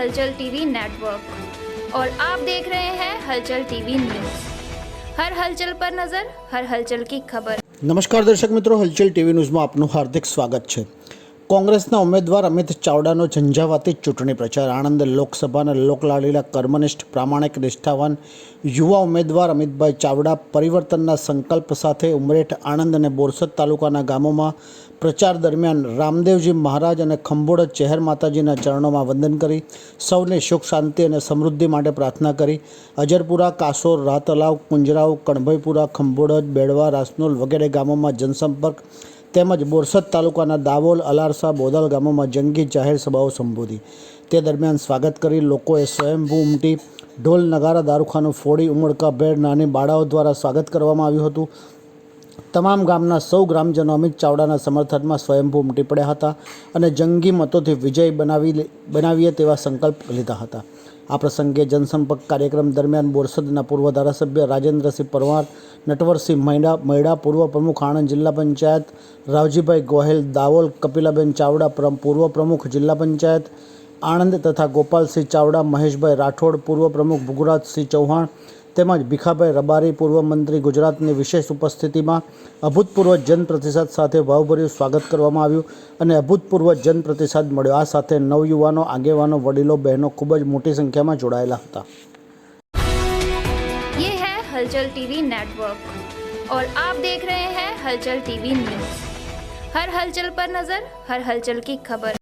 हलचल TV network और आप देख रहे हैं हलचल टीवी न्यूज़। हर हलचल पर नजर, हर हलचल की खबर। नमस्कार दर्शक मित्रों, हलचल टीवी न्यूज़માં આપનું હાર્દિક સ્વાગત છે। કોંગ્રેસના ઉમેદવાર અમિત ચાવડાનો ઝંઝાવાતી ચૂંટણી પ્રચાર। આણંદ લોકસભાના લોકલાડીલા કર્મનિષ્ઠ પ્રામાણિક નિષ્ઠાવાન યુવા ઉમેદવાર અમિતભાઈ ચાવડા પરિવર્તનના સંકલ્પ સાથે ઉમરેઠ, આણંદ અને બોરસદ તાલુકાના ગામોમાં પ્રચાર દરમિયાન રામદેવજી મહારાજ અને ખંભોળજ ચહેર માતાજીના ચરણોમાં વંદન કરી સૌને સુખ શાંતિ અને સમૃદ્ધિ માટે પ્રાર્થના કરી અજરપુરા, કાસોર, રાતલાવ, કુંજરાવ, કણભઈપુરા, ખંભોળજ, બેડવા, રાસનોલ વગેરે ગામોમાં જનસંપર્ક તેમજ બોરસદ તાલુકાના દાવોલ, અલારસા, બોદલ ગામોમાં જંગી જાહેર સભાઓ સંબોધી। તે દરમિયાન સ્વાગત કરી લોકોએ સ્વયંભૂ ઉમટી ઢોલ, નગારા, દારૂખાનું ફોડી ઉમળકાભેર નાની બાળાઓ દ્વારા સ્વાગત કરવામાં આવ્યું હતું। તમામ ગામના સૌ ગ્રામજનો અમિત ચાવડાના સમર્થનમાં સ્વયંભૂ ઉમટી પડ્યા હતા અને જંગી મતોથી વિજય બનાવીએ તેવા સંકલ્પ લીધા હતા। આ પ્રસંગે જનસંપર્ક કાર્યક્રમ દરમિયાન બોરસદના પૂર્વ ધારાસભ્ય રાજેન્દ્રસિંહ પરમાર, નટવરસિંહ મૈડા, પૂર્વ પ્રમુખ આણંદ જિલ્લા પંચાયત રાવજીભાઈ ગોહેલ, દાવોલ કપિલાબેન ચાવડા, પૂર્વ પ્રમુખ જિલ્લા પંચાયત આણંદ તથા ગોપાલસિંહ ચાવડા, મહેશભાઈ રાઠોડ, પૂર્વ પ્રમુખ ભુગરાજસિંહ ચૌહાણ તેમજ ભીખાભાઈ રબારી, પૂર્વ મંત્રી ગુજરાતની વિશેષ ઉપસ્થિતિમાં અભૂતપૂર્વ જનપ્રતિસાદ સાથે ભાવભર્યું સ્વાગત કરવામાં આવ્યું અને અભૂતપૂર્વ જનપ્રતિસાદ મળ્યો। આ સાથે નવયુવાનો, આગેવાનો, વડીલો, બહેનો ખૂબ જ મોટી સંખ્યામાં જોડાયેલા હતા। ये है हलचल टीवी नेटवर्क और आप देख रहे हैं हलचल टीवी न्यूज़। हर हलचल पर नजर, हर हलचल की खबर।